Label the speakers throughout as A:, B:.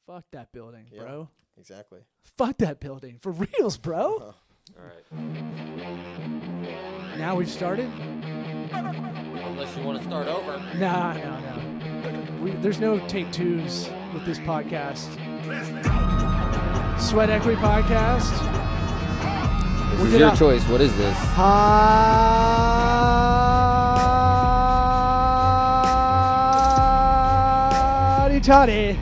A: Fuck that building,
B: Yeah,
A: bro.
B: exactly.
A: Fuck that building. For reals, bro.
B: Uh-huh.
C: All right.
A: Now we've started?
C: Unless you want to start over.
A: Nah. There's no take twos with this podcast. Sweat Equity Podcast.
C: This is your choice. What is this?
A: Howdy toddy.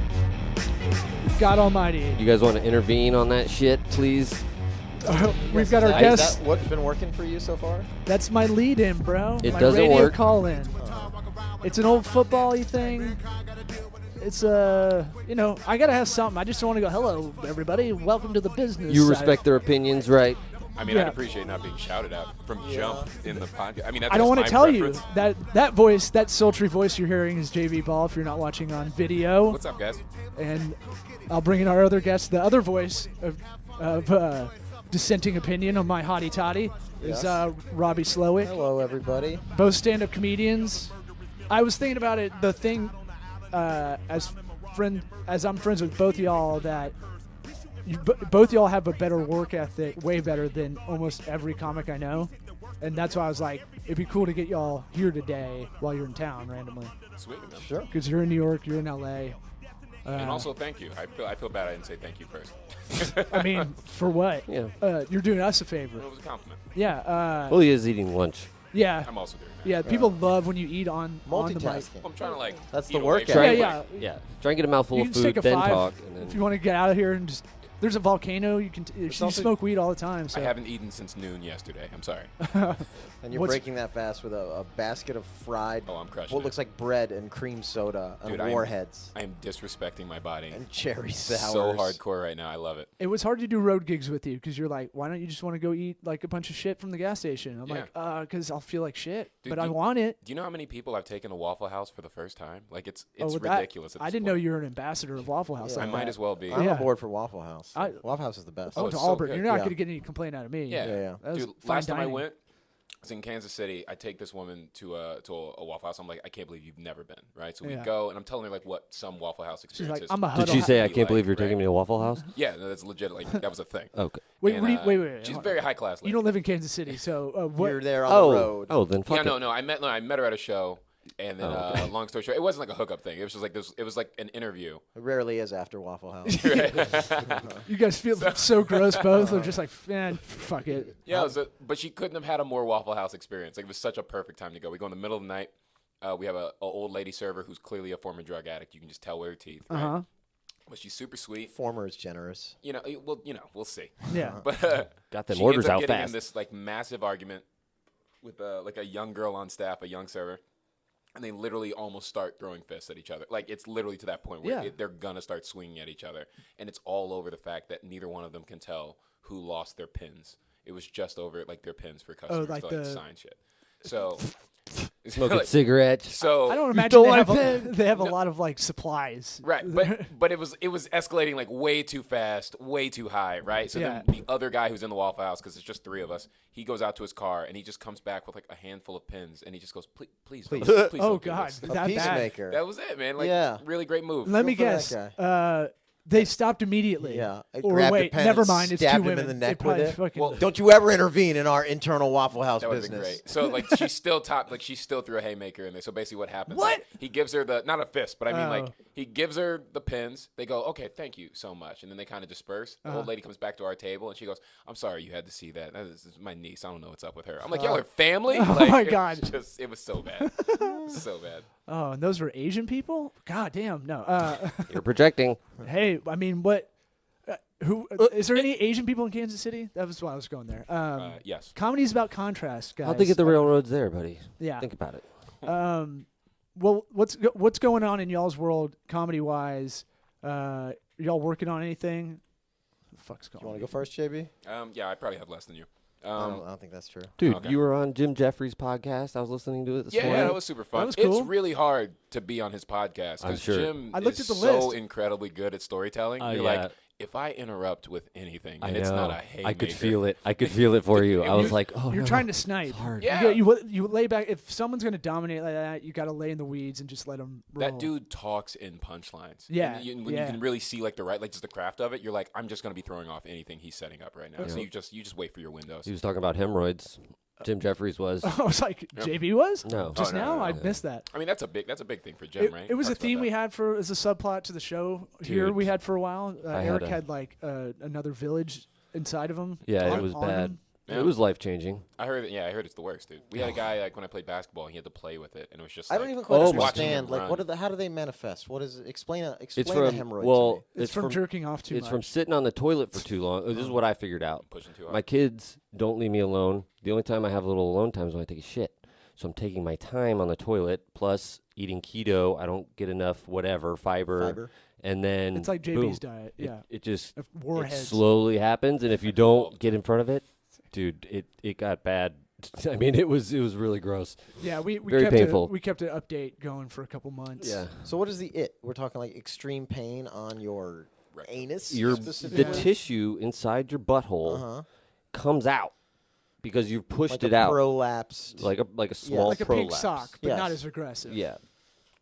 A: God almighty.
C: You guys want to intervene on that shit, please?
A: We've got our
B: Is
A: guest.
B: that what's been working for you so far?
A: That's my lead-in, bro.
C: It
A: my
C: doesn't
A: radio
C: work.
A: call-in. It's an old football-y thing. It's I gotta have something. I just don't want to go, hello, everybody. Welcome to the business.
C: You respect their opinions, right?
D: I mean,
A: Yeah.
D: I'd appreciate not being shouted at from jump in the podcast. I mean, that's
A: I don't
D: want
A: want to tell you that voice, that sultry voice you're hearing is JV Ball if you're not watching on video.
D: What's up, guys?
A: And I'll bring in our other guest. The other voice of dissenting opinion on my hottie toddy is Robbie Slowick.
B: Hello, everybody.
A: Both stand-up comedians. I was thinking about it. The thing, as I'm friends with both y'all, that both y'all have a better work ethic, way better than almost every comic I know, and that's why I was like, it'd be cool to get y'all here today while you're in town randomly.
D: Sweet. Man.
B: Sure.
A: Because you're in New York, you're in LA.
D: And also, thank you. I feel bad I didn't say thank you first.
A: I mean, for what?
C: Yeah.
A: You're doing us a favor.
D: It was a compliment.
A: Yeah.
C: Well, he is eating lunch.
A: Yeah.
D: I'm also doing that.
A: Yeah. People love when you eat on the mic.
B: Multitasking.
D: I'm trying to
B: That's
D: eat
B: the
D: away
B: workout.
D: from
A: Yeah,
D: it.
A: yeah.
C: Yeah. Try and get a mouthful
A: You
C: of
A: can
C: food,
A: take a
C: then
A: 5
C: talk. And then
A: if you want to get out of here and just. There's a volcano. You can. You
B: also-
A: smoke weed all the time. So.
D: I haven't eaten since noon yesterday. I'm sorry.
B: And you're
A: What's-
B: breaking that fast with a basket of fried,
D: Oh, I'm crushing
B: what
D: it.
B: looks like bread and cream soda and
D: Dude, I am-
B: warheads
D: I am disrespecting my body
B: and cherry sours.
D: so hardcore right now. I love it.
A: It was hard to do road gigs with you because you're like, why don't you just want to go eat like a bunch of shit from the gas station? I'm
D: Yeah.
A: like, because I'll feel like shit,
D: Dude,
A: but I want it.
D: Do you know how many people I've taken to Waffle House for the first time? Like, it's
A: with that,
D: ridiculous. At
A: I
D: this
A: didn't know
D: point.
A: you were an ambassador of Waffle House.
B: Yeah.
D: I
A: like
D: might
A: that.
D: as well be.
B: I'm
A: Yeah.
B: on board for Waffle House.
A: I-
B: Waffle House is the best.
A: Oh,
D: it's
A: to
D: so
A: Auburn.
D: good.
A: You're not
B: Yeah.
A: going to get any complaint out of me.
D: Yeah.
B: Yeah.
A: That was
D: Dude,
A: fine
D: last time I
A: dining.
D: went, I was in Kansas City. I take this woman to a Waffle House. I'm like, I can't believe you've never been, right? So we
A: Yeah.
D: go, and I'm telling her like what some Waffle House
A: She's
D: experience
A: like,
D: is.
A: I'm a
C: did
A: huddle.
C: she say, I
D: be
C: can't believe
D: like,
C: you're taking
D: right?
C: me to Waffle House?
D: Yeah, no, that's legit. Like that was a thing.
C: Okay.
A: Wait,
D: And,
A: what do you, wait.
D: She's
A: hold
D: very
A: on.
D: high class.
A: You don't live in Kansas City, so what?
B: You're there on the road.
C: Oh, then fuck
D: Yeah,
C: it.
D: no. I met her at a show, and then long story short, it wasn't like a hookup thing. It was just like this. It was like an interview.
B: It rarely is after Waffle House.
A: You guys feel so gross, both. Or just like, man, fuck it.
D: Yeah, but she couldn't have had a more Waffle House experience. Like it was such a perfect time to go. We go in the middle of the night. We have a old lady server who's clearly a former drug addict. You can just tell with her teeth. Right?
A: Uh-huh.
D: But she's super sweet.
B: Former is generous.
D: We'll see.
A: Yeah.
D: But
C: Got them
D: she
C: orders
D: ends up
C: out
D: getting
C: fast.
D: in this like massive argument with like a young girl on staff, a young server, and they literally almost start throwing fists at each other. Like it's literally to that point where
A: Yeah.
D: they're gonna start swinging at each other, and it's all over the fact that neither one of them can tell who lost their pins. It was just over like their pins for customers
A: like
D: to
A: the-
D: sign shit. So
C: Smoking
D: like,
C: cigarettes.
D: So
A: I don't
C: You
A: imagine
C: stole
A: they
C: my
A: have,
C: pen.
A: they have a lot of like supplies.
D: Right, but it was escalating like way too fast, way too high, right? So
A: Yeah.
D: then the other guy who's in the Waffle House, because it's just 3 of us, he goes out to his car and he just comes back with like a handful of pins and he just goes, please, please
A: Oh
D: don't do
A: God,
D: this."
A: is
B: A
A: that bad?
B: peacemaker.
D: That was it, man. Like,
B: Yeah.
D: really great move.
A: Let me
B: Good for
A: guess.
B: that
A: They stopped immediately.
B: Yeah. I
A: Or
B: grabbed
A: wait,
B: the pen
A: never
B: and
A: mind. It's
B: stabbed
A: two
B: him
A: women.
B: in the neck
A: They probably
B: with it.
A: fucking-
D: Well,
B: Don't you ever intervene in our internal Waffle House
D: That would have been
B: business.
D: great. So like she still threw a haymaker in there. So basically what happens?
A: What?
D: Like, he gives her not a fist, but I mean
A: Oh.
D: like he gives her the pins. They go, okay, thank you so much, and then they kind of disperse. The old lady comes back to our table and she goes, I'm sorry you had to see that. That is my niece. I don't know what's up with her. I'm like, y'all are family.
A: Oh
D: Like,
A: my
D: it
A: God.
D: it was so bad, so bad.
A: Oh, and those were Asian people? God damn, no.
C: You're projecting.
A: Hey, I mean, what? Who is there any Asian people in Kansas City? That was why I was going there.
D: Yes.
A: Comedy's about contrast, guys.
C: How'd they get the railroads there, buddy?
A: Yeah.
C: Think about it.
A: Well, what's going on in y'all's world, comedy wise? Y'all working on anything? What the fuck's going
B: You
A: on?
B: want to go first, JB?
D: Yeah, I probably have less than you.
B: I don't think that's true.
C: Dude,
D: Okay.
C: you were on Jim Jeffries' podcast. I was listening to it this morning.
D: Yeah, that was super fun.
A: was cool.
D: It's really hard to be on his podcast
C: I'm
D: because
C: sure.
D: Jim
A: I looked
D: is
A: at the
D: so
A: list.
D: incredibly good at storytelling.
C: Oh,
D: You're
C: yeah.
D: like, if I interrupt with anything,
C: I
D: and
C: know.
D: it's not a haymaker.
C: I could feel it. I could feel it for you. I was like, oh,
A: You're
C: no.
A: trying to snipe.
C: It's hard.
D: Yeah.
A: You lay back. If someone's going to dominate like that, you got to lay in the weeds and just let them roll.
D: That dude talks in punchlines.
A: Yeah,
D: And when you can really see like just the craft of it, you're like, I'm just going to be throwing off anything he's setting up right now. So you just wait for your windows.
C: He was talking about hemorrhoids. Jim Jeffries was.
A: I was like, JB was?
C: No.
A: Just now?
D: no.
A: I missed that.
D: I mean, that's a big thing for Jim, right?
A: It was a
D: Talks about
A: theme we
D: that.
A: had for as a subplot to the show here.
C: Dude.
A: We had for a while. Eric
C: had
A: had like another village inside of him.
C: Yeah,
A: on-
C: it was
A: on
C: bad.
A: him.
D: Yeah.
C: It was life-changing.
D: I heard it's the worst, dude. We had a guy like when I played basketball, he had to play with it, and it was just.
B: I
D: like,
B: don't even quite
C: Oh my
B: understand.
D: God.
B: Like, how do they manifest? What is it? Explain the
C: from
B: hemorrhoid
C: well,
B: to me.
A: It's from jerking off too
C: It's
A: much.
C: from sitting on the toilet for too long. This is what I figured out.
D: pushing too hard.
C: My kids don't leave me alone. The only time I have a little alone time is when I take a shit. So I'm taking my time on the toilet, plus eating keto. I don't get enough fiber. And then
A: It's like JB's diet. Yeah.
C: It just
A: Of
C: it
A: warheads.
C: slowly happens, and if you don't get in front of it, dude, it got bad. I mean, it was really gross.
A: Yeah, we
C: Very
A: kept
C: painful.
A: we kept an update going for a couple months.
C: Yeah,
B: So what is the it? We're talking like extreme pain on your anus
C: the
B: specifically?
C: tissue inside your butthole
B: Uh-huh.
C: comes out because you've pushed
B: Like
C: it
B: a
C: out
B: prolapsed.
C: like a small
A: Like a pink
C: prolapse.
A: sock, but not
B: Yes.
A: as aggressive.
C: Yeah,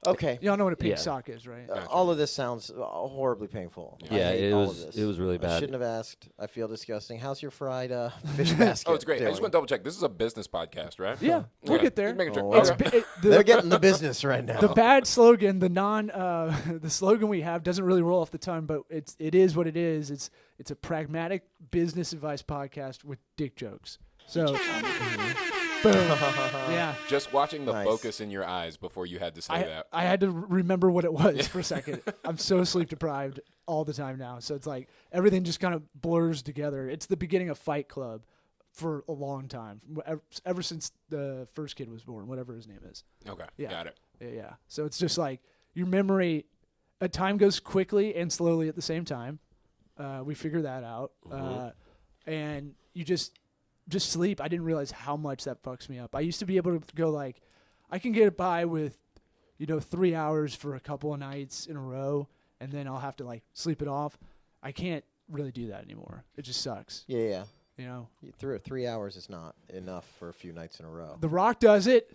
B: Okay.
A: Y'all know what a pink
C: Yeah.
A: sock is, right?
B: All of this sounds horribly painful. I
C: Yeah,
B: hate
C: it
B: all
C: was-
B: of this.
C: it was really
B: I
C: bad.
B: shouldn't have asked. I feel disgusting. How's your fried fish basket?
D: Oh, it's great. I just
B: doing?
D: want to double check. This is a business podcast, right?
A: Yeah, we'll
D: Okay.
A: get there.
D: Just making sure.
B: Oh,
A: It's
D: Okay.
B: They're getting the business right now.
A: the bad slogan, the slogan we have doesn't really roll off the tongue, but it is what it is. It's a pragmatic business advice podcast with dick jokes. So, boom. Yeah.
D: Just watching the
B: Nice.
D: focus in your eyes before you had to say that.
A: I had to remember what it was for a second. I'm so sleep deprived all the time now. So it's like everything just kind of blurs together. It's the beginning of Fight Club for a long time, ever since the first kid was born, whatever his name is.
D: Okay,
A: Yeah.
D: got it.
A: Yeah. So it's just like your memory, time goes quickly and slowly at the same time. We figure that out. And you just sleep. I didn't realize how much that fucks me up. I used to be able to go like, I can get by with, 3 hours for a couple of nights in a row, and then I'll have to like sleep it off. I can't really do that anymore. It just sucks.
B: Yeah. 3 hours is not enough for a few nights in a row.
A: The Rock does it.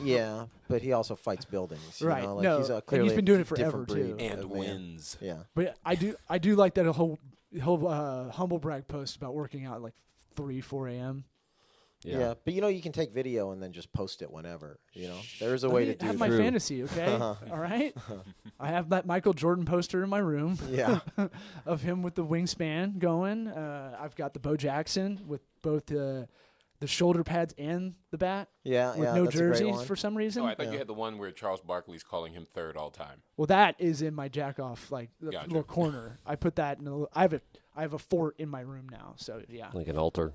B: Yeah, but he also fights buildings. You
A: Right.
B: know? Like
A: No,
B: he's
A: and
B: clearly
A: he's been doing it
B: a different
A: forever,
B: breed
A: too.
D: And
B: of man.
D: wins.
B: Yeah.
A: But I do like that whole humble brag post about working out at like 3, 4 a.m.
B: Yeah. But you can take video and then just post it whenever. There is a way to
A: Let
B: do
A: me have
B: that.
A: my fantasy, okay? All right. I have that Michael Jordan poster in my room.
B: Yeah.
A: Of him with the wingspan going. I've got the Bo Jackson with both the shoulder pads and the bat.
B: Yeah.
A: With
B: yeah.
A: no
B: that's a great
A: jerseys
B: one.
A: for some reason.
D: Oh, I thought you had the one where Charles Barkley's calling him third all time.
A: Well, that is in my jack off the
D: Gotcha.
A: little corner. I put that in I have a fort in my room now. So yeah.
C: like an altar.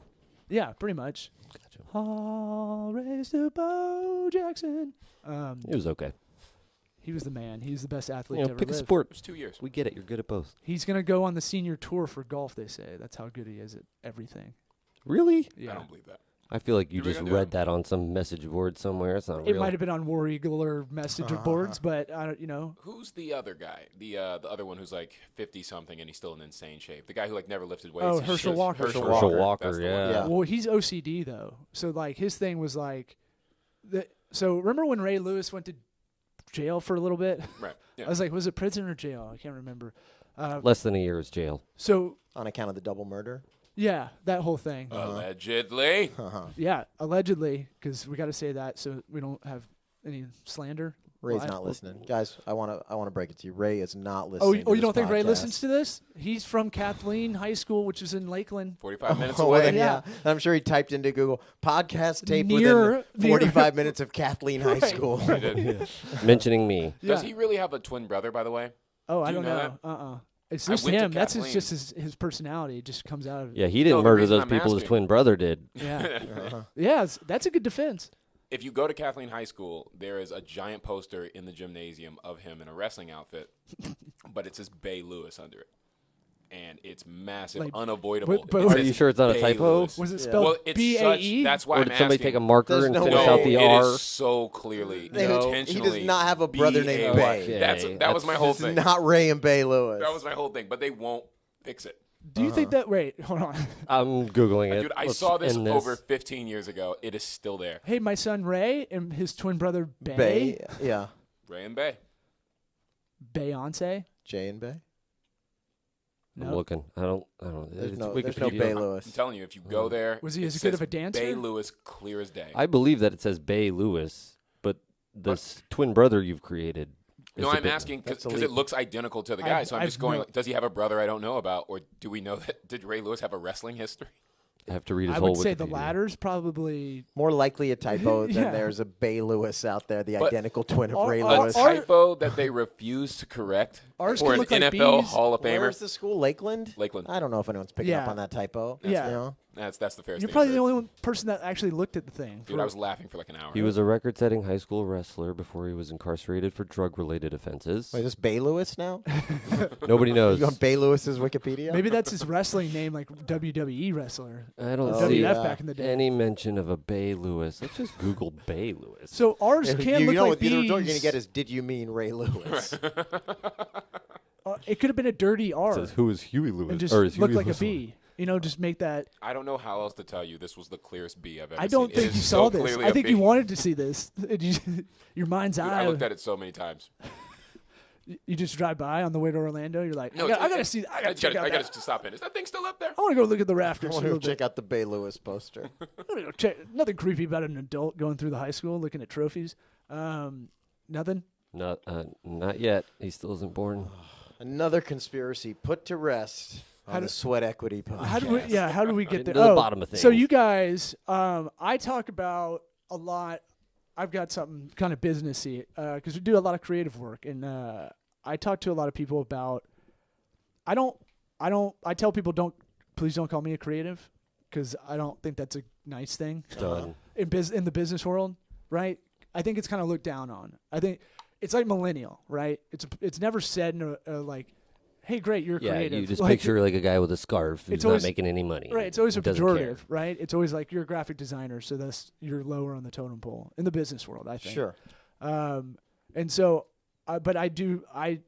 A: Yeah, pretty much.
C: Gotcha.
A: All raised to Bo Jackson.
C: It was okay.
A: He was the man. He's the best athlete to ever
C: Pick a
A: live.
D: It
C: sport.
D: was 2 years.
C: We get it. You're good at both.
A: He's gonna go on the senior tour for golf. They say that's how good he is at everything.
C: Really?
A: Yeah.
D: I don't believe that.
C: I feel like you
D: You really
C: just
D: gonna do
C: read
D: it?
C: that on some message board somewhere. It's not
A: It
C: real.
A: might have been on War Eagle or messenger boards, but I don't.
D: Who's the other guy? The other one who's like 50 something and he's still in insane shape. The guy who like never lifted weights.
A: Oh,
D: He's
A: Herschel
D: just-
A: Walker.
B: Herschel
C: Herschel
B: Walker.
C: Walker,
D: That's the one.
C: yeah.
B: Yeah.
A: Well, he's OCD though, so like his thing was like, so remember when Ray Lewis went to jail for a little bit?
D: Right. Yeah.
A: I was like, was it prison or jail? I can't remember.
C: Less than a year is jail.
A: So
B: On account of the double murder.
A: yeah, that whole thing.
D: Allegedly.
A: Yeah, allegedly, because we got to say that so we don't have any slander.
B: Ray's
A: Well,
B: not listening, guys. I want to break it to you. Ray is not
A: Oh,
B: listening.
A: you
B: to
A: don't
B: this
A: think Ray
B: podcast.
A: listens to this? He's from Kathleen High School, which is in Lakeland.
D: 45 minutes
B: Oh,
D: away.
B: well,
A: Yeah.
B: yeah. I'm sure he typed into Google podcast tape
A: Near-
B: within 45 minutes of Kathleen High School.
D: He did.
C: Mentioning me.
D: Does
A: Yeah.
D: he really have a twin brother, by the way?
A: Oh, I
D: Do you
A: don't
D: know
A: know. It's
D: I
A: just
D: went to
A: him. That's
D: Kathleen.
A: just his personality. It just comes out of it.
C: Yeah, he didn't
D: the
C: murder
D: reason
C: those
D: I'm
C: people his
D: asking-
C: twin brother did.
A: Yeah. Yeah, that's a good defense.
D: If you go to Kathleen High School, there is a giant poster in the gymnasium of him in a wrestling outfit, but it says Bay Lewis under it. And it's massive,
A: Like,
D: unavoidable.
A: but-
D: It
A: Are
D: says
C: you sure it's not a
D: Bay
C: typo?
D: Lewis.
A: Was it
B: Yeah.
A: spelled
D: Well, it's
A: B-A-E?
D: such. That's why
C: Or
D: I'm
C: did somebody
D: asking.
C: take a marker
B: There's
C: and
B: no
C: finish
B: way.
C: out the
D: it
C: R?
D: is so clearly
B: No,
D: intentionally.
B: he does not have a brother named
D: B-A-Y.
B: Bay.
D: That was my whole
B: This
D: thing.
B: is not Ray and Bay Lewis.
D: That was my whole thing. But they won't Fix it.
A: Do you think that? Wait, hold on.
C: I'm googling it.
D: Dude, I
C: Let's
D: saw this
C: end
D: over 15 years ago. It is still there.
A: Hey, my son Ray and his twin brother
B: Bay, yeah.
D: Ray and Bay.
A: Beyonce.
B: Jay and Bay.
C: I'm
A: No.
C: looking. I don't.
B: There's
C: It's
B: no
C: Wikipedia.
B: Bay
D: I'm
B: Lewis.
D: telling you, if you go there,
A: Was he
D: it
A: as good
D: says
A: of a dancer?
D: Bay Lewis, clear as day.
C: I believe that it says Bay Lewis, but this twin brother you've created.
D: No,
C: is a
D: I'm
C: bit-
D: asking
B: That's
D: because it
B: illegal.
D: looks identical to the guy. So I'm
A: I've
D: just going,
A: no-
D: like, does he have a brother I don't know about? Or do we know that, did Ray Lewis have a wrestling history?
C: I have to read his
A: I
C: whole
A: would say the
C: Wikipedia.
A: latter's probably.
B: More likely a typo
A: Yeah.
B: than there's a Bay Lewis out there, the
D: But-
B: identical twin of
A: Our-
B: Ray
A: our-
B: Lewis.
A: our-
D: Typo that they refuse to correct
A: Ours
D: for
A: could
D: an
A: look like
D: NFL
A: bees.
D: Hall of Famer.
B: Where's the school? Lakeland?
D: Lakeland.
B: I don't know if anyone's picking up
A: Yeah.
B: on that typo.
A: Yeah.
B: You know?
D: That's the fairest
A: You're
D: thing
A: probably
D: I've
A: the
D: heard.
A: only one person that actually looked at the thing.
D: Dude, I was laughing for like an hour.
C: He was a record-setting high school wrestler before he was incarcerated for drug-related offenses.
B: Wait, is this Bay Lewis now?
C: Nobody knows.
B: You on Bay Lewis's Wikipedia?
A: Maybe that's his wrestling name, like WWE wrestler.
C: I don't
B: Oh,
C: see
A: WF
B: yeah.
A: back in the day.
C: any mention of a Bay Lewis. Let's just Google Bay Lewis.
A: So ours
B: Yeah,
A: can
B: you
A: look
B: know
A: like
B: what the other
A: bees.
B: result you're going to get is, did you mean Ray Lewis?
A: It could have been a dirty R
C: It says, who is Huey Lewis?
A: and just
C: Or is
A: look
C: Huey
A: like a
C: Lewis
A: bee. You know, just make that.
D: I don't know how else to tell you. This was the clearest B I've ever
A: I don't
D: seen. It
A: think
D: is
A: you
D: so
A: saw this.
D: clearly
A: I
D: a
A: think
D: B.
A: you wanted to see this. Your mind's
D: Dude,
A: eye.
D: I looked at it so many times.
A: You just drive by on the way to Orlando. You're like,
D: No,
A: I gotta see. I gotta check out
D: I
A: that.
D: gotta stop in. Is that thing still up there?
A: I want to go look at the
B: I
A: rafters.
B: want
A: a
B: to
A: little
B: check
A: bit.
B: out the Bay Lewis poster.
A: I wanna go check. Nothing creepy about an adult going through the high school looking at trophies. Nothing.
C: Not yet. He still isn't born.
B: Another conspiracy put to rest
A: How
B: on
A: do-
B: the Sweat Equity podcast.
A: How do we? Yeah. How do we get
C: Getting
A: there?
C: to the bottom of
A: So
C: things.
A: you guys, I talk about a lot. I've got something kind of businessy because we do a lot of creative work, and I talk to a lot of people about. I tell people please don't call me a creative because I don't think that's a nice thing
C: Done.
A: in the business world, right? I think it's kind of looked down on. I think it's like millennial, right? It's never said in a like, hey, great, you're
C: Yeah,
A: creative.
C: you just
A: Like,
C: picture like a guy with a scarf who's
A: It's
C: not
A: always-
C: making any money.
A: right. It's always a
C: Doesn't
A: pejorative,
C: care.
A: right? It's always like you're a graphic designer, so that's you're lower on the totem pole in the business world. I think.
B: Sure.
A: And so, but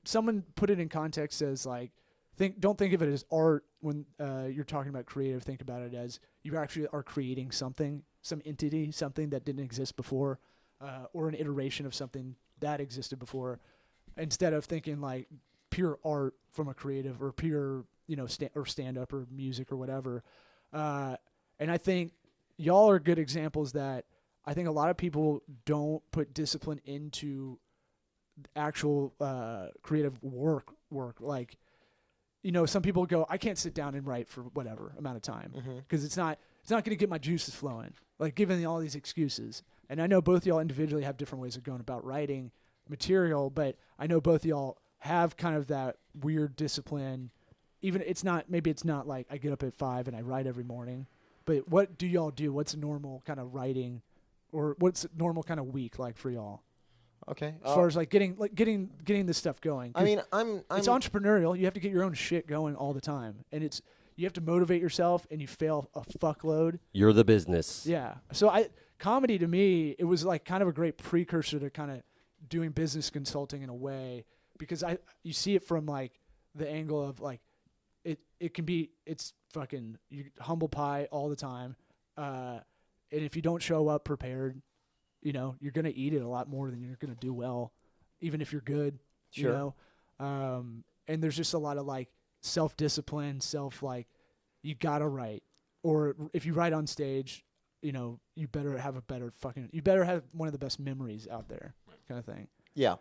A: someone put it in context as like, don't think of it as art when you're talking about creative. Think about it as you actually are creating something, some entity, something that didn't exist before, or an iteration of something that existed before, instead of thinking like pure art from a creative or pure, stand up or music or whatever. And I think y'all are good examples that I think a lot of people don't put discipline into actual creative work. Like, some people go, I can't sit down and write for whatever amount of time because it's not going to get my juices flowing. Like giving all these excuses. And I know both y'all individually have different ways of going about writing material, but I know both y'all have kind of that weird discipline. Even maybe it's not like I get up at 5 and I write every morning, but what do y'all do? What's a normal kind of writing, or what's a normal kind of week like for y'all?
B: Okay.
A: As far as getting this stuff going.
B: I mean, I'm
A: It's entrepreneurial. You have to get your own shit going all the time, and you have to motivate yourself, and you fail a fuckload.
C: You're the business.
A: Yeah. So comedy to me, it was like kind of a great precursor to kind of doing business consulting in a way, because you see it from like the angle of like it's fucking humble pie all the time, and if you don't show up prepared, you're gonna eat it a lot more than you're gonna do well, even if you're good.
B: Sure.
A: And there's just a lot of like self-discipline, you gotta write, or if you write on stage, you better have you better have one of the best memories out there, kind of thing.
B: Yeah.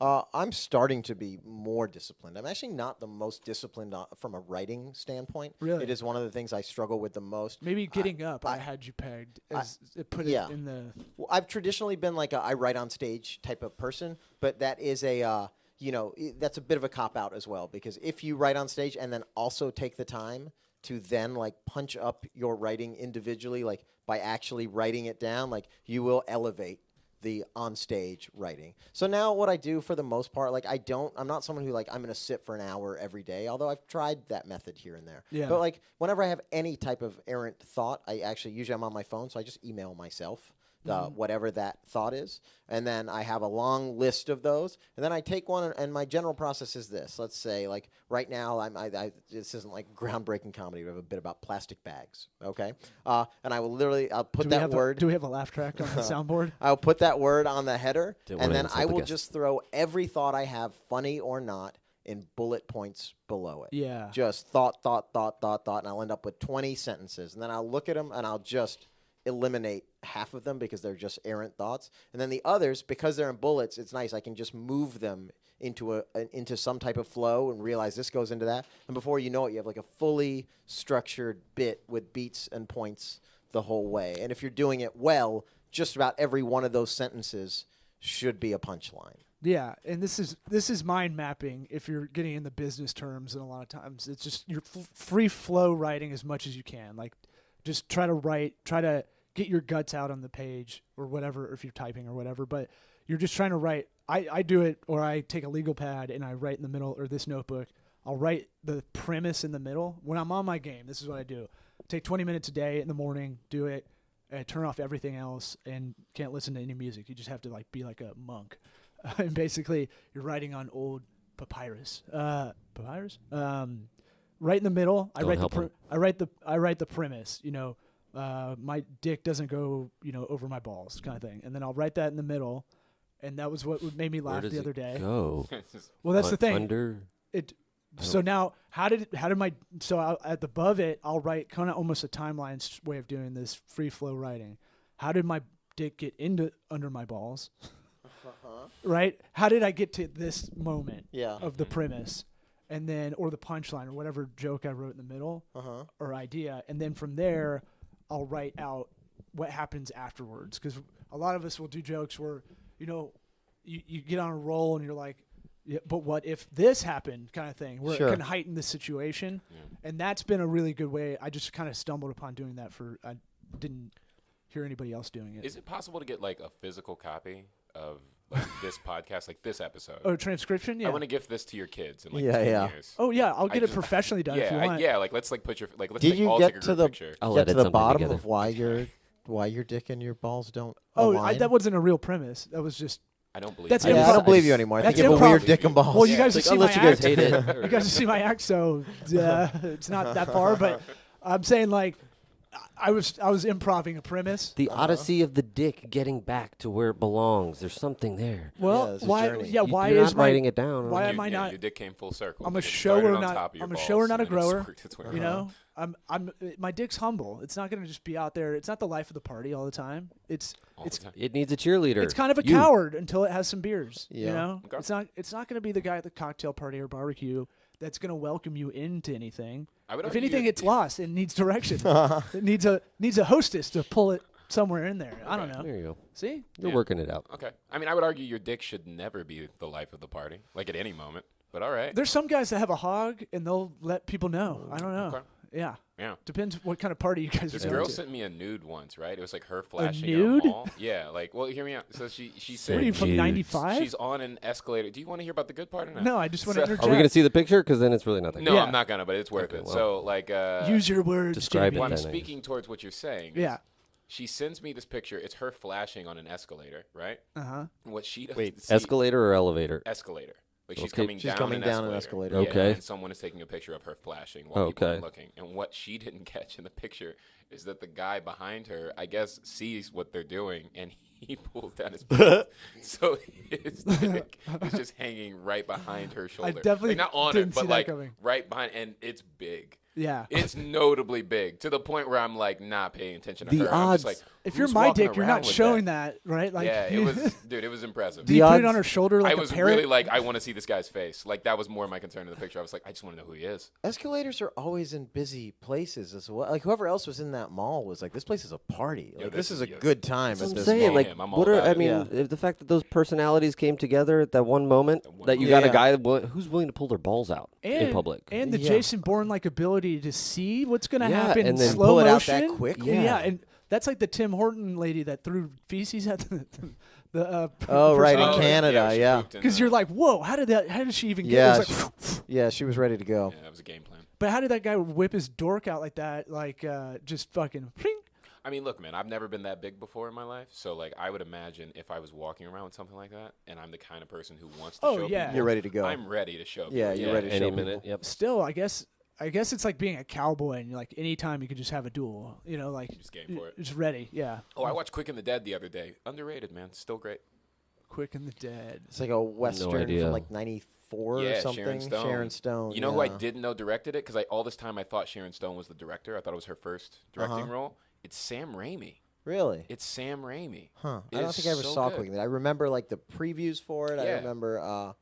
B: I'm starting to be more disciplined. I'm actually not the most disciplined from a writing standpoint.
A: Really?
B: It is one of the things I struggle with the most.
A: Maybe getting up, I had you pegged as it
B: yeah.
A: in the.
B: Well, I've traditionally been like I write on stage type of person, but that is that's a bit of a cop out as well, because if you write on stage and then also take the time to then like punch up your writing individually, like by actually writing it down, like you will elevate the on-stage writing. So now what I do for the most part, like I'm not someone who like I'm going to sit for an hour every day, although I've tried that method here and there.
A: Yeah.
B: But like whenever I have any type of errant thought, usually I'm on my phone, so I just email myself whatever that thought is. And then I have a long list of those. And then I take one, and my general process is this. Let's say, like, right now, this isn't like groundbreaking comedy. We have a bit about plastic bags, okay? And I will literally, I'll put that word.
A: Do we have a laugh track on the soundboard?
B: I'll put that word on the header,
C: Didn't
B: and
C: wanna
B: then
C: insult
B: I
C: the
B: will
C: guest.
B: just throw every thought I have, funny or not, in bullet points below it.
A: Yeah.
B: Just thought, and I'll end up with 20 sentences. And then I'll look at them, and I'll just eliminate half of them because they're just errant thoughts. And then the others, because they're in bullets, it's nice. I can just move them into into some type of flow and realize this goes into that. And before you know it, you have like a fully structured bit with beats and points the whole way. And if you're doing it well, just about every one of those sentences should be a punchline.
A: Yeah, and this is mind mapping. If you're getting in the business terms, and a lot of times it's just you're free flow writing as much as you can. Like, just try to get your guts out on the page or whatever, if you're typing or whatever. But you're just trying to write. I do it, or I take a legal pad and I write in the middle, or this notebook. I'll write the premise in the middle. When I'm on my game, this is what I do. Take 20 minutes a day in the morning, do it, and turn off everything else, and can't listen to any music. You just have to like be like a monk. And basically, you're writing on old papyrus. Papyrus? Right in the middle, I write the premise. You know, my dick doesn't go, over my balls, kind of thing. And then I'll write that in the middle, and that was what made me laugh the other day.
C: Go?
A: Well, that's the thing.
C: Under
A: it. So now, at above it, I'll write kind of almost a timeline way of doing this free flow writing. How did my dick get under my balls? Right? How did I get to this moment of the premise, and then or the punchline or whatever joke I wrote in the middle or idea, and then from there, I'll write out what happens afterwards. Because a lot of us will do jokes where you get on a roll and you're like, yeah, but what if this happened, kind of thing, where it can heighten the situation, and that's been a really good way. I just kind of stumbled upon doing that. I didn't hear anybody else doing it.
D: Is it possible to get like a physical copy of like this podcast, like this episode?
A: Oh, transcription? Yeah.
D: I want to give this to your kids in like 10 years.
A: Oh yeah, I'll get it professionally done if you want.
D: Like let's like put your like let's
B: Did
D: take
B: you
D: all
B: get
D: take a
B: to
D: group
B: the
D: picture.
C: I'll
B: get to the bottom
C: together.
B: of why your dick and your balls don't
A: Oh,
B: align?
A: that wasn't a real premise. That was just.
D: I don't believe
A: That's
D: you.
A: improv.
B: I don't believe you anymore. I think
A: That's
B: you have a
A: improv.
B: weird dick and balls.
A: Well, you guys have
C: Like,
A: seen my
C: unless you guys
A: act.
C: hate it.
A: You guys have seen my act, so it's not that far. But I'm saying like, I was improving a premise.
C: The odyssey of the dick getting back to where it belongs. There's something there.
A: Well,
B: it's a
A: why?
B: journey.
A: Yeah, why
C: You're
A: is
C: not writing it down.
A: Why
C: right?
A: am I not?
D: Your dick came full circle.
A: I'm a
D: It
A: shower,
D: started on
A: not.
D: top of your
A: I'm a
D: balls,
A: shower, not a
D: and then it just
A: grower.
D: worked its way
A: You
D: around.
A: know, my dick's humble. It's not gonna just be out there. It's not the life of the party all the time. It's
D: All the time.
C: It needs a cheerleader.
A: It's kind of a
C: You.
A: coward until it has some beers. You
B: Yeah.
A: know,
D: Okay.
A: it's not going to be the guy at the cocktail party or barbecue that's going to welcome you into anything.
D: I would
A: If
D: argue
A: anything,
D: you-
A: it's lost. It needs direction. It needs a hostess to pull it somewhere in there. I don't know.
C: There you go.
A: See,
C: You're
D: Yeah.
C: working it out.
D: Okay. I mean, I would argue your dick should never be the life of the party, like at any moment. But all right.
A: there's some guys that have a hog and they'll let people know. I don't know.
D: Okay.
A: Yeah,
D: Yeah.
A: depends what kind of party you guys
D: This
A: are
D: girl
A: going to.
D: sent me a nude once, right? It was like her flashing
A: nude?
D: at a mall. Yeah, like, well, hear me out. So she
A: What are you
D: said
A: from
C: Nudes.
A: '95?
D: she's on an escalator. Do you want to hear about the good part or not?
A: No, I just want to
D: So-
A: interject.
C: Are we going to see the picture? Because then it's really nothing.
D: No,
A: Yeah.
D: I'm not gonna, but it's worth
C: Okay,
D: it.
C: well.
D: So like,
A: Use your words.
C: Describe it
A: Jamie.
D: well, I'm
C: then, I
D: speaking towards what you're saying. is
A: Yeah.
D: She sends me this picture. It's her flashing on an escalator, right?
A: Uh huh.
D: And what she does?
B: Wait,
D: see-
C: Escalator or elevator?
D: escalator. Like she's
C: Okay.
D: coming
B: She's
D: down
B: coming
D: an
B: down an
D: escalator.
B: escalator.
C: Okay.
D: Yeah, and someone is taking a picture of her flashing while people
C: Okay.
D: are looking. And what she didn't catch in the picture is that the guy behind her, I guess, sees what they're doing and he pulls down his pants. So his dick is just hanging right behind her shoulder.
A: definitely
D: like, not on
A: didn't
D: it,
A: see
D: but
A: that
D: like
A: coming.
D: right behind, and it's big.
A: Yeah.
D: It's notably big to the point where I'm like not paying attention to
C: The
D: her. I'm just
C: odds-
D: like,
A: If you're
D: who's
A: my
D: walking
A: dick, you're
D: around
A: not
D: with
A: showing that, right? Like,
D: Yeah, it was, dude, it was impressive.
A: Do you put it
C: odds-
A: on her shoulder like
D: I was
A: a parrot?
D: really like, I want to see this guy's face. Like that was more my concern in the picture. I was like, I just want to know who he is.
B: Escalators are always in busy places as well. Like whoever else was in that mall was like, this place is a party. Like, this is a good time
C: That's
B: at
C: what I'm
B: this
C: saying.
B: mall.
C: Like,
D: I'm all
C: what are
D: about
C: I
D: it.
C: mean?
B: Yeah.
C: If the fact that those personalities came together at that one moment,
D: one
C: that you
B: moment.
C: got a
B: Yeah.
C: guy who's willing to pull their balls out in public.
A: And the
B: Yeah.
A: Jason Bourne-like ability to see what's going to
C: Yeah,
A: happen in
C: and then
A: slow
B: pull it out
A: motion.
B: that quick?
A: Yeah, and that's like the Tim Horton lady that threw feces at the
B: Oh, right, in
D: Oh,
B: Canada,
D: she
B: yeah.
D: pooped in
A: Because
D: the-
A: you're like, whoa, how did she even get
B: Yeah,
A: it? It was like,
B: yeah, she was ready to go.
D: Yeah, that was a game plan.
A: but how did that guy whip his dork out like that? Like, just fucking, ping?
D: I mean, look, man, I've never been that big before in my life. So, like, I would imagine if I was walking around with something like that and I'm the kind of person who wants to show people.
B: You're ready to go.
D: I'm ready to show people.
B: Yeah, you're ready to show
C: any minute.
B: people.
C: Yep.
A: Still, I guess it's like being a cowboy, and like anytime you could just have a duel. You know, like
D: Just game for it.
A: Just ready. Yeah.
D: Oh, I watched Quick and the Dead the other day. Underrated, man. Still great.
A: Quick and the Dead.
B: It's like a Western
C: idea.
B: from like 94 or
D: Yeah,
B: something.
D: Sharon Stone. You know
B: yeah.
D: who I didn't know directed it? Because all this time I thought Sharon Stone was the director. I thought it was her first directing role. It's Sam Raimi.
B: Really?
D: It's Sam Raimi.
B: Huh.
D: It
B: I don't
D: is
B: think I ever
D: so
B: saw
D: good.
B: Quick and the Dead. I remember like the previews for it. I
D: Yeah.
B: remember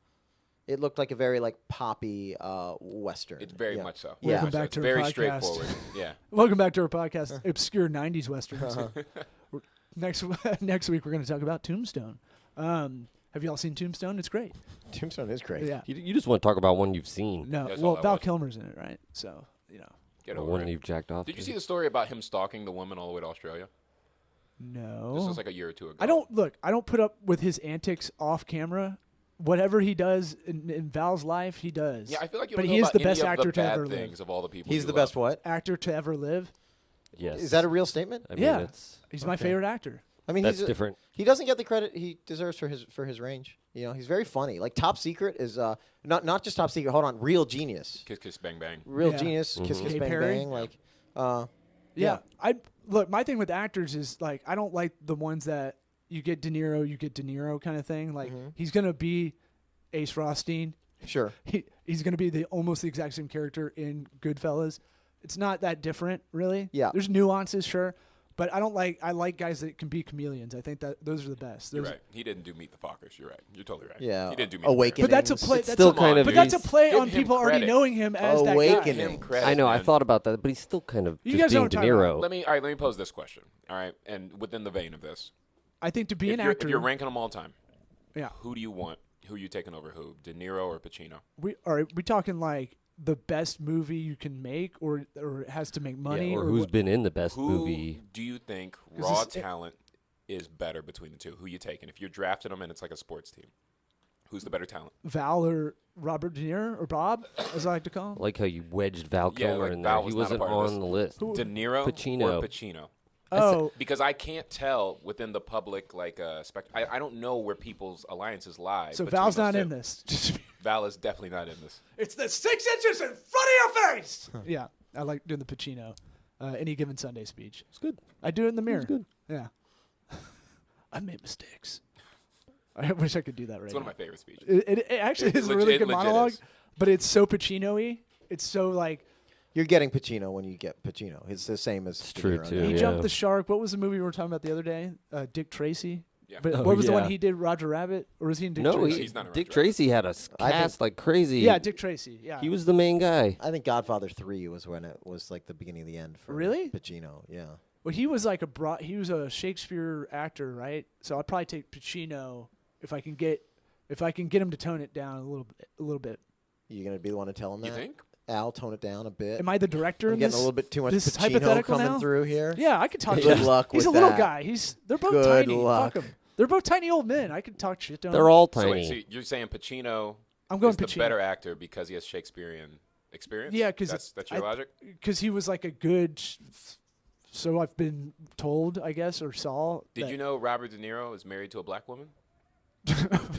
B: it looked like a very like poppy Western.
D: It's very
B: yeah.
D: much so.
B: Yeah.
A: Welcome
D: Very much so.
A: back
D: It's
A: to our
D: very
A: podcast.
D: straightforward. Yeah.
A: Welcome back to our podcast, Obscure 90s Westerns. Next week, we're going to talk about Tombstone. Have you all seen Tombstone? It's great.
B: Tombstone is great.
A: Yeah.
C: You just want to talk about one you've seen.
A: No,
D: That's
A: well,
D: all I
A: Val
D: watched.
A: Kilmer's in it, right? So, you know.
D: Get
C: Or
D: over
C: one
D: it.
C: you've jacked off.
D: Did you
C: to.
D: see the story about him stalking the woman all the way to Australia?
A: No.
D: This was like a year or two ago.
A: I don't put up with his antics off camera. Whatever he does in Val's life, he does.
D: Yeah, I feel like you
A: but
D: don't
A: he
D: know
A: is
D: about
A: the best
D: any of
A: actor
D: the
A: to
D: bad
A: ever live.
D: things of all the people.
B: He's
D: you
B: the
D: love.
B: best what?
A: Actor to ever live.
C: Yes.
B: Is that a real statement?
C: I mean,
A: Yeah.
C: it's,
A: He's my
B: Okay.
A: favorite actor.
B: I mean,
C: that's
B: he's
C: different.
B: He doesn't get the credit he deserves for his range. You know, he's very funny. Like Top Secret is not just Top Secret. Hold on, Real Genius.
D: Kiss Kiss Bang Bang.
B: Real
A: Yeah.
B: Genius. Kiss Kiss
A: Katy
B: Bang
A: Perry?
B: Bang. Like,
A: Yeah. My thing with actors is like I don't like the ones that you get De Niro kind of thing. Like he's gonna be Ace Rothstein.
B: sure.
A: He's gonna be almost the exact same character in Goodfellas. It's not that different, really.
B: Yeah.
A: There's nuances, sure, but I like guys that can be chameleons. I think that those are the best.
D: You're
A: Those-
D: right. He didn't do Meet the Fockers. You're right. You're totally right.
B: Yeah.
D: He didn't do Meet
B: Awakening.
A: But that's a
B: It's
A: play.
C: It's
A: That's
C: still
A: a,
C: kind of-
A: But that's a play
D: Give
A: on
D: him
A: people already
D: credit.
A: knowing him as that guy.
B: Awakening.
D: Give him credit,
C: I know. I
D: man.
C: thought about that, but he's still kind of
A: You
C: just
A: guys know
C: being
A: what
C: De
A: I'm talking
C: Niro.
D: Let me pose this question. All right, and within the vein of this,
A: I think to be
D: if
A: an
D: you're,
A: actor,
D: if you're ranking them all time,
A: yeah.
D: who do you want? Who are you taking over who? De Niro or Pacino?
A: We talking like the best movie you can make, or it has to make money,
C: Yeah, or
A: or
C: who's
A: what?
C: been in the best
D: Who
C: movie?
D: do you think
A: 'Cause
D: raw
A: this-
D: talent is better between the two? Who you taking? If you're drafting them and it's like a sports team, who's the better talent?
A: Val or Robert De Niro or Bob, as I like to call him.
C: Like how you wedged Val
D: Yeah,
C: Kilmer
D: like
C: in
D: Val
C: there.
D: was
C: He
D: not a
C: wasn't
D: part of this.
C: on the list.
D: De Niro
C: Pacino.
D: or Pacino?
A: Oh,
D: Because I can't tell within the public I don't know where people's alliances lie.
A: so
D: between
A: Val's
D: those
A: not
D: two.
A: in this.
D: Val is definitely not in this.
A: It's the 6 inches in front of your face. Yeah, I like doing the Pacino, any given Sunday speech.
C: It's good.
A: I do it in the mirror.
C: It's good.
A: Yeah, I made mistakes. I wish I could do that right
D: It's
A: now.
D: one of my favorite speeches.
A: It actually
D: It
A: is a
D: legit-
A: really
D: it
A: good
D: legit
A: monologue,
D: is.
A: but it's so Pacino-y. It's so like
B: You're getting Pacino when you get Pacino. It's the same as
C: It's
B: De
C: true,
B: Niro.
C: too.
A: he
C: Yeah.
A: jumped the shark. What was the movie we were talking about the other day? Dick Tracy.
D: Yeah.
A: But
C: Oh,
A: what was the one
C: yeah.
A: he did? Roger Rabbit, or was he in Dick
C: No,
A: Tracy?
D: He's not in
C: Dick
D: Roger
C: Tracy had a
B: I think-
C: cast like crazy.
A: Yeah, Dick Tracy. Yeah,
C: He was the main guy.
B: I think Godfather 3 was when it was like the beginning of the end for
A: Really?
B: Pacino. Yeah.
A: Well, he was like he was a Shakespeare actor, right? So I'd probably take Pacino if I can get him to tone it down a little bit.
B: You gonna be the one to tell him
D: You
B: that?
D: think?
B: Al, tone it down a bit.
A: Am I the director
B: I'm
A: in
B: getting
A: this?
B: a little bit too much
A: this
B: Pacino
A: hypothetical
B: coming
A: now?
B: through here.
A: Yeah, I could talk.
B: Good
A: shit.
B: luck
A: He's
B: with
A: a little
B: that.
A: guy. They're both
B: Good
A: tiny.
B: luck.
A: Fuck 'em. They're both tiny old men. I could talk shit to them.
C: They're all
D: So,
C: tiny.
D: wait, so you're saying Pacino
A: I'm going
D: is the
A: Pacino.
D: better actor because he has Shakespearean experience?
A: Yeah, 'cause
D: that's your logic.
A: because he was like a good. So I've been told, I guess, or saw.
D: Did
A: that-
D: you know Robert De Niro is married to a black woman?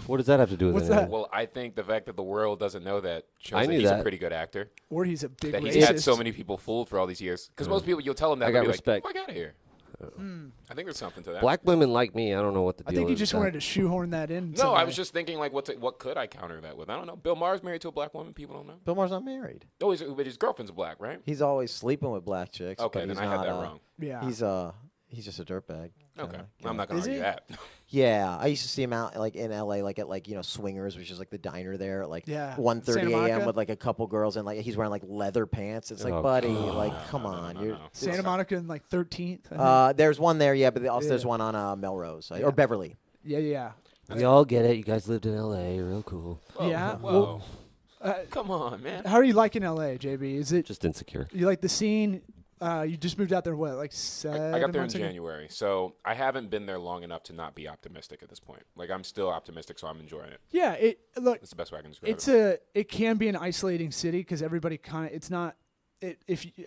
C: What does that have to do with
A: What's
C: anything?
A: that?
D: Well, I think the fact that the world doesn't know that shows
C: I
D: that
C: knew
D: he's
C: that.
D: a pretty good actor.
A: Or he's a big
D: That
A: racist.
D: he's had so many people fooled for all these years. Because most people, you'll tell them that,
C: I
D: they'll
C: got
D: be
C: respect.
D: like, "Fuck out of here." I think there's something to that.
C: Black women like me. I don't know what the
A: I
C: deal
A: think you
C: is
A: just
C: with
A: wanted
C: that.
A: to shoehorn that in.
D: No, I
A: somehow.
D: was just thinking like, what could I counter that with? I don't know. Bill Maher's married to a black woman. People don't know.
B: Bill Maher's not married.
D: Oh, but his girlfriend's black, right?
B: He's always sleeping with black chicks.
D: Okay,
B: but
D: then
B: he's
D: I had
B: not,
D: that wrong.
A: Yeah.
B: He's just a dirtbag.
D: Okay, I'm not gonna
A: Is
D: argue
A: he?
D: that.
B: Yeah, I used to see him out like in LA, like at like Swingers, which is like the diner there, at like
A: Yeah.
B: 1:30
A: Santa Monica?
B: a.m. with like a couple girls, and like he's wearing like leather pants. It's like,
C: Oh,
B: buddy,
C: God.
B: like come on, you're.
A: Santa Monica in like 13th. I think.
B: There's one there, yeah, but also there's
A: Yeah.
B: one on Melrose
A: Yeah.
B: or Beverly.
A: Yeah.
C: We all get it. You guys lived in L.A. Real cool.
D: Whoa,
A: Yeah,
D: Whoa.
A: well,
D: Come on, man.
A: How are you liking LA, JB? Is it
C: Just insecure.
A: you like the scene? You just moved out there. What, like 7
D: I got there in
A: months ago?
D: January, so I haven't been there long enough to not be optimistic at this point. Like I'm still optimistic, so I'm enjoying it.
A: Yeah. Look.
D: That's the best way I can describe
A: It's
D: it.
A: it can be an isolating city because everybody kind of it's not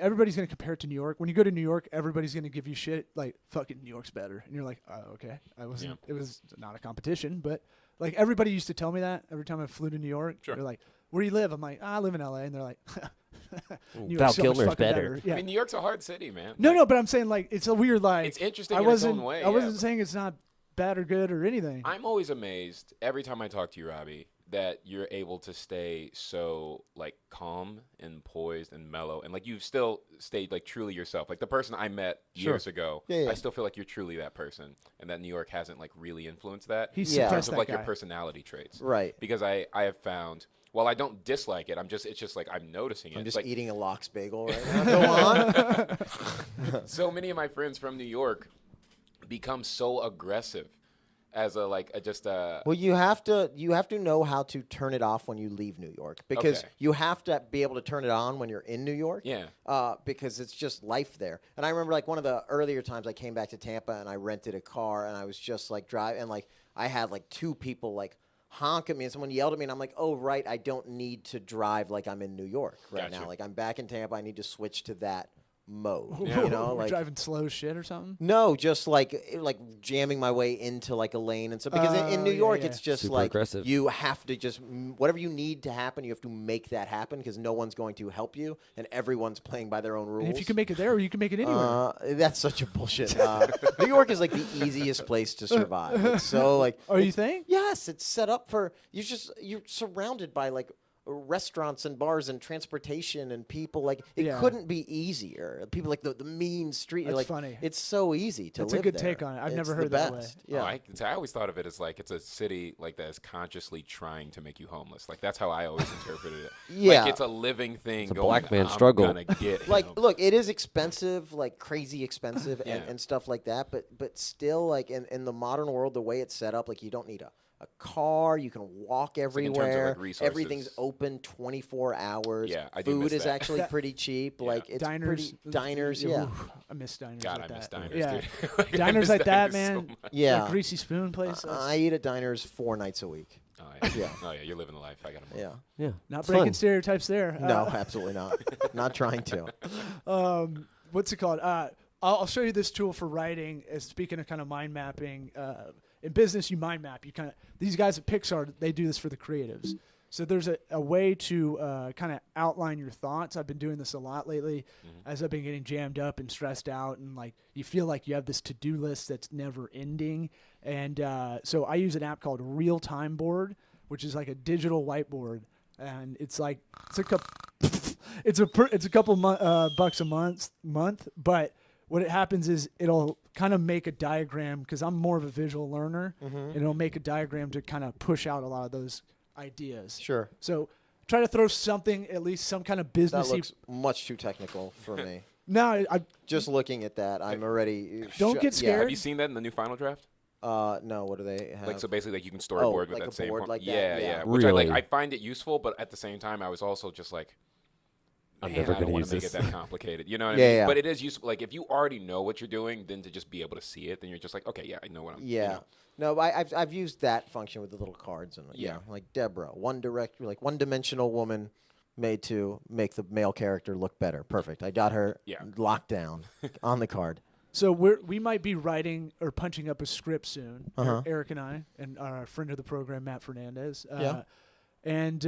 A: everybody's going to compare it to New York. When you go to New York, everybody's going to give you shit like fucking New York's better, and you're like, oh, okay. I wasn't. It was not a competition, but like everybody used to tell me that every time I flew to New York.
D: Sure.
A: They're like, where do you live? I'm like, I live in LA, and they're like, New
C: Val
A: York's so much
C: Kilmer's
A: fucking
C: better.
A: Yeah.
D: I mean, New York's a hard city, man.
A: No, but I'm saying like it's a weird like.
D: It's interesting
A: I
D: in its
A: wasn't.
D: own way.
A: I wasn't
D: yeah.
A: saying it's not bad or good or anything.
D: I'm always amazed every time I talk to you, Robbie, that you're able to stay so like calm and poised and mellow, and like you've still stayed like truly yourself. Like the person I met years ago, I still feel like you're truly that person, and that New York hasn't like really influenced that.
A: He's
D: in
A: suppressed
D: terms of
A: that
D: like
A: guy.
D: your personality traits,
B: Right.
D: Because I have found. While I don't dislike it, it's just like I'm noticing it.
B: I'm just
D: like,
B: eating a lox bagel right now. Go on.
D: so many of my friends from New York become so aggressive as a
B: Well, you have to know how to turn it off when you leave New York, because you have to be able to turn it on when you're in New York.
D: Yeah.
B: Because it's just life there. And I remember like one of the earlier times I came back to Tampa and I rented a car and I was just like driving, and like I had like two people like honk at me and someone yelled at me, and I'm like, oh right, I don't need to drive like I'm in New York right now. Like I'm back in Tampa, I need to switch to that mode. You know, like
A: driving slow shit or something.
B: no, just like jamming my way into like a lane and stuff. Because in New York, it's just
C: Super
B: like
C: aggressive.
B: you have to just whatever you need to happen, you have to make that happen, because no one's going to help you, and everyone's playing by their own rules.
A: And if you can make it there, you can make it anywhere.
B: That's such a bullshit. New York is like the easiest place to survive. It's so like.
A: Oh, you think?
B: Yes, it's set up for you're surrounded by like restaurants and bars and transportation and people. Like it couldn't be easier. People like the mean street.
A: That's
B: like
A: funny.
B: It's so easy to
A: That's
B: live
A: a good
B: there.
A: take on it. I've
B: It's
A: never
B: the
A: heard that
B: best.
A: way.
B: Yeah.
D: I always thought of it as like it's a city like that is consciously trying to make you homeless. Like that's how I always interpreted it.
B: Yeah.
D: Like it's a living thing.
C: It's a
D: going,
C: black man
D: I'm
C: struggle.
D: gonna get
B: Like,
D: him.
B: look, it is expensive, like crazy expensive,
D: Yeah.
B: and stuff like that. But still, like in the modern world, the way it's set up, like you don't need a car. You can walk
D: like, in terms of,
B: everywhere.
D: like, resources.
B: Everything's open 24 hours.
D: Yeah, I do
B: Food
D: miss
B: is
D: that.
B: actually pretty cheap.
D: Yeah.
B: Like it's
A: Diners,
B: diners. Yeah.
A: oof, I miss diners.
D: God,
A: like
D: I miss
A: that.
D: diners,
A: Yeah.
D: dude. Like, I
A: Diners
D: miss
A: like that,
D: diners so
A: man.
D: much.
B: Yeah.
A: Like Greasy Spoon place.
B: I eat at diners 4 nights a week.
D: Oh yeah.
B: Yeah.
D: Oh yeah, you're living the life. I got to
B: Yeah.
C: Yeah.
A: Not
C: It's
A: breaking
C: fun.
A: stereotypes there.
B: No, absolutely not. Not trying to.
A: What's it called? I'll show you this tool for writing. Speaking of kind of mind mapping, in business, you mind map. You kind of these guys at Pixar, they do this for the creatives. So there's a way to kind of outline your thoughts. I've been doing this a lot lately, as I've been getting jammed up and stressed out, and like you feel like you have this to-do list that's never ending. And so I use an app called Real Time Board, which is like a digital whiteboard, and it's a couple it's a couple bucks a month, but what it happens is it'll kind of make a diagram, because I'm more of a visual learner, and it'll make a diagram to kind of push out a lot of those ideas.
B: Sure.
A: So try to throw something, at least some kind of
B: That
A: businessy.
B: looks much too technical for me.
A: No,
B: Just looking at that, I'm already.
A: Don't get scared.
D: Have you seen that in the new final draft?
B: No, what do they have?
D: Like so, basically, like you can storyboard with
B: like
D: that
B: a
D: same.
B: board like that?
D: yeah,
B: Yeah.
D: Which I
C: Really?
D: like. I find it useful, but at the same time, I was also just like,
C: I'm
D: man,
C: never
D: I don't
C: gonna
D: want
C: use
D: to make
C: this.
D: it that complicated. You know what I
B: Yeah,
D: mean?
B: yeah.
D: But it is useful. Like if you already know what you're doing, then to just be able to see it, then you're just like, okay, yeah, I know what I'm.
B: Yeah.
D: You know.
B: No, I've used that function with the little cards and
D: Yeah.
B: like Deborah, one-dimensional woman made to make the male character look better. Perfect. I got her locked down on the card.
A: So we might be writing or punching up a script soon.
B: Uh-huh.
A: Eric and I, and our friend of the program, Matt Fernandez.
B: Yeah.
A: And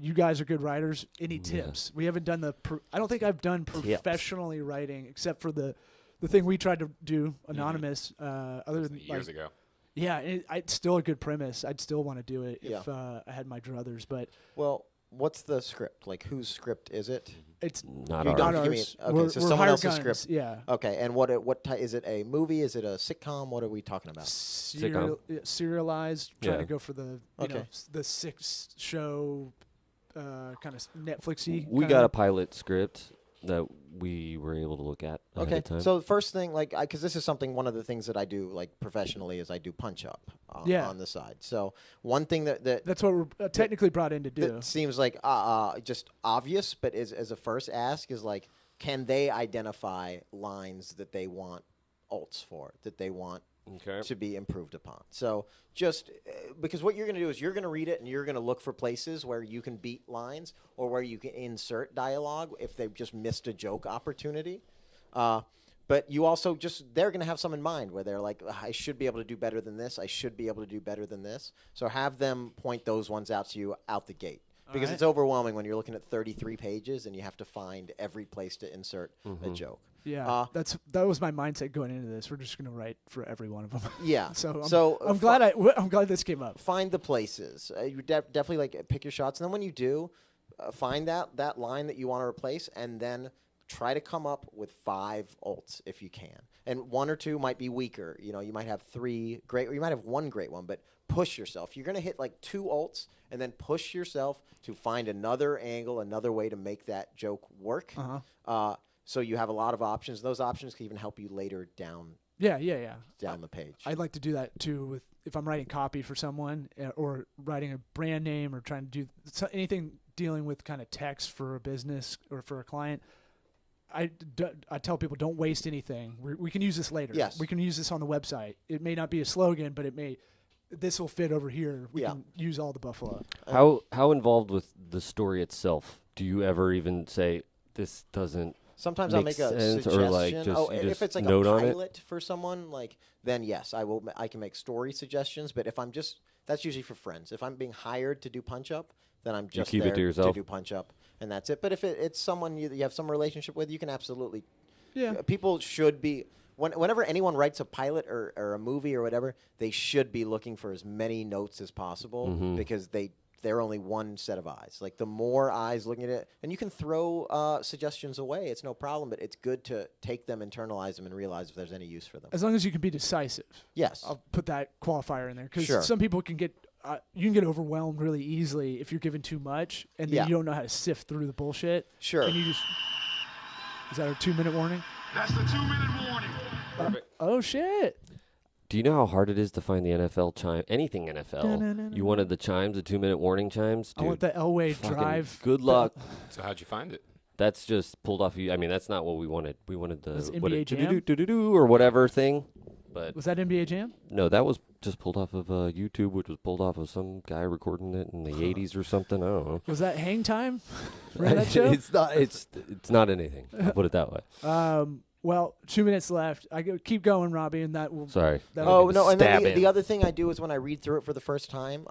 A: you guys are good writers. Any tips? We haven't done I don't think I've done professionally writing, except for the thing we tried to do, anonymous. Other than
D: Years ago.
A: Yeah, it's still a good premise. I'd still want to do it if
B: Yeah.
A: I had my druthers, but
B: Well, what's the script? Like, whose script is it?
A: it's
C: Not
B: You
C: ours.
B: don't
A: not
B: give me
A: ours.
B: it. Okay,
A: We're
B: so
A: we're
B: someone
A: hired
B: else's
A: guns.
B: script.
A: Yeah.
B: Okay, and is it a movie? Is it a sitcom? What are we talking about?
A: Serialized, trying to go for the
B: Okay.
A: the 6 show kind of Netflixy.
C: We
A: kinda-
C: got a pilot script that we were able to look at ahead
B: Okay,
C: of time.
B: so the first thing, like, because this is one of the things that I do, like, professionally, is I do punch up on the side. So one thing that
A: That's what we're technically brought in to do.
B: that seems like just obvious, but as a first ask is like, can they identify lines that they want alts for, that they want to be improved upon. So just because what you're going to do is you're going to read it and you're going to look for places where you can beat lines or where you can insert dialogue if they've just missed a joke opportunity. But you also they're going to have some in mind where they're like, I should be able to do better than this. I should be able to do better than this. So have them point those ones out to you out the gate. Because it's overwhelming when you're looking at 33 pages and you have to find every place to insert a joke.
A: Yeah, that was my mindset going into this. We're just going to write for every one of them.
B: Yeah.
A: So I'm glad this came up.
B: Find the places. You definitely like pick your shots, and then when you do, find that line that you want to replace, and then try to come up with 5 ults if you can. And 1 or 2 might be weaker. You know, you might have 3 great, or you might have 1 great one, but push yourself. You're going to hit like 2 ults and then push yourself to find another angle, another way to make that joke work. So you have a lot of options. Those options can even help you later down. Down the page.
A: I'd like to do that too if I'm writing copy for someone or writing a brand name or trying to do anything dealing with kind of text for a business or for a client. I tell people don't waste anything. We can use this later.
B: Yes.
A: We can use this on the website. It may not be a slogan, but this will fit over here. We can use all the buffalo.
C: How involved with the story itself? Do you ever even say this doesn't?
B: Sometimes I'll make a suggestion.
C: Or like
B: if it's like a pilot for someone, then yes, I will. I can make story suggestions. But if I'm that's usually for friends. If I'm being hired to do punch up, then I'm just
C: keep
B: there
C: it to yourself.
B: To do punch up, and that's it. But if it's someone you have some relationship with, you can absolutely.
A: Yeah.
B: People should be. Whenever anyone writes a pilot or a movie or whatever, they should be looking for as many notes as possible because they're only one set of eyes. Like the more eyes looking at it, and you can throw suggestions away. It's no problem, but it's good to take them, internalize them, and realize if there's any use for them.
A: As long as you can be decisive.
B: Yes.
A: I'll put that qualifier in there because some people can get you can get overwhelmed really easily if you're given too much and then you don't know how to sift through the bullshit.
B: Sure.
A: And is that our 2-minute warning?
E: That's the 2-minute warning.
A: Oh shit.
C: Do you know how hard it is to find the NFL chime? Anything NFL. You wanted the chimes, the 2-minute warning chimes? Dude,
A: I want the Elway drive.
C: Good luck.
D: So how'd you find it?
C: That's just pulled off. I mean, that's not what we wanted. We wanted the
A: NBA Jam?
C: or whatever thing. But
A: was that NBA Jam?
C: No, that was just pulled off of YouTube, which was pulled off of some guy recording it in the 80s or something. I don't know.
A: Was that Hang Time? Remember that show?
C: It's not anything. I'll put it that way.
A: Well, 2 minutes left. Keep going, Robbie, and that will.
C: Sorry.
B: Oh no! And then the other thing I do is when I read through it for the first time,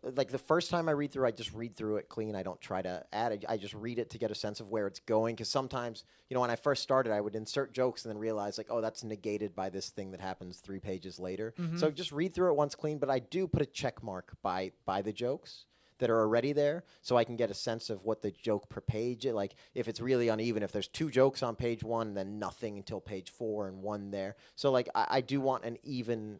B: like the first time I read through, I just read through it clean. I don't try to add it. I just read it to get a sense of where it's going. Because sometimes, when I first started, I would insert jokes and then realize like, oh, that's negated by this thing that happens 3 pages later. So just read through it once clean. But I do put a check mark by the jokes that are already there, so I can get a sense of what the joke per page is. Like if it's really uneven, if there's 2 jokes on page 1, then nothing until page 4 and 1 there. So like I do want an even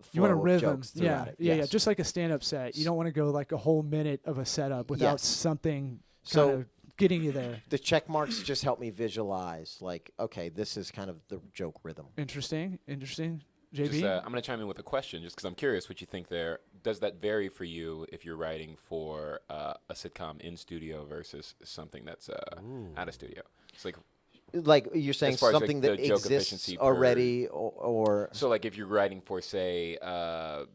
B: flow.
A: You want a rhythm,
B: jokes throughout it.
A: Yeah. Just like a stand-up set. You don't want to go like a whole minute of a setup without something kind of getting you there.
B: The check marks just help me visualize. Like, okay, this is kind of the joke rhythm.
A: Interesting. JB?
D: I'm going to chime in with a question just because I'm curious what you think there. Does that vary for you if you're writing for a sitcom in studio versus something that's out of studio? It's
B: like you're saying something that exists already or
D: so like if you're writing for, say,
C: about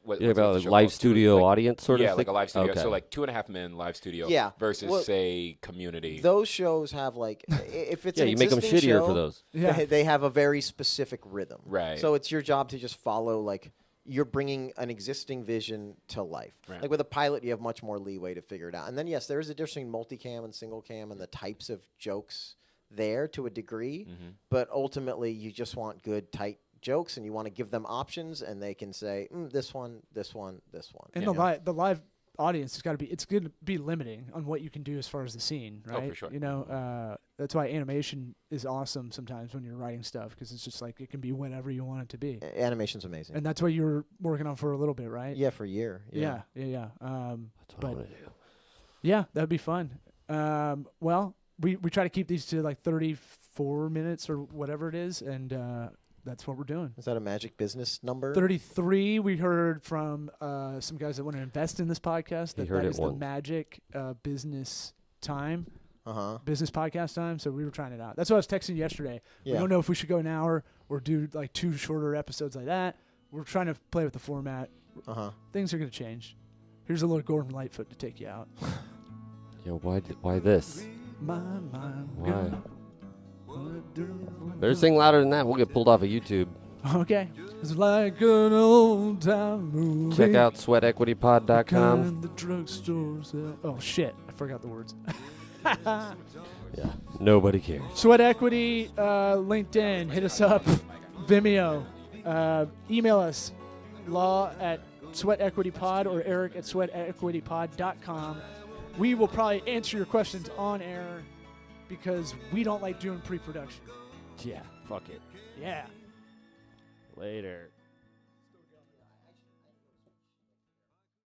C: a live studio audience sort of thing?
D: Yeah, like a live studio.
C: Okay.
D: So like 2.5 Men live studio versus, say, Community.
B: Those shows have like, if it's an
C: you make them shittier
B: show,
C: for those.
B: They have a very specific rhythm.
D: Right.
B: So it's your job to just follow, like, you're bringing an existing vision to life.
D: Right.
B: Like with a pilot, you have much more leeway to figure it out. And then, yes, there is a difference between multicam and single cam and the types of jokes there to a degree. But ultimately, you just want good, tight jokes, and you want to give them options, and they can say this one, this one, this one.
A: And the live audience has got to be. It's going to be limiting on what you can do as far as the scene, right?
D: Oh, for sure.
A: That's why animation is awesome sometimes when you're writing stuff because it's just like it can be whenever you want it to be.
B: Animation's amazing.
A: And that's what you were working on for a little bit, right?
B: Yeah, for a year.
A: Yeah.
C: That's what I want to do.
A: Yeah, that'd be fun. Well, we try to keep these to like 34 minutes or whatever it is, and that's what we're doing.
B: Is that a magic business number?
A: 33. We heard from some guys that want to invest in this podcast. That is the magic business time. business podcast time, so we were trying it out. That's what I was texting yesterday.
B: Yeah.
A: We don't know if we should go an hour or do like 2 shorter episodes like that. We're trying to play with the format. Things are going to change. Here's a little Gordon Lightfoot to take you out.
C: Yo, why this?
A: My mind.
C: Why? Better sing louder than that. We'll get pulled off of YouTube.
A: Okay. It's like an old time movie.
C: Check out sweatequitypod.com.
A: The drugstores. Oh shit! I forgot the words.
C: Yeah, nobody cares.
A: Sweat Equity, LinkedIn. Hit us up. Vimeo. Email us. law@sweatequitypod or eric@sweatequitypod.com. We will probably answer your questions on air because we don't like doing pre-production.
C: Yeah, fuck it.
A: Yeah.
C: Later.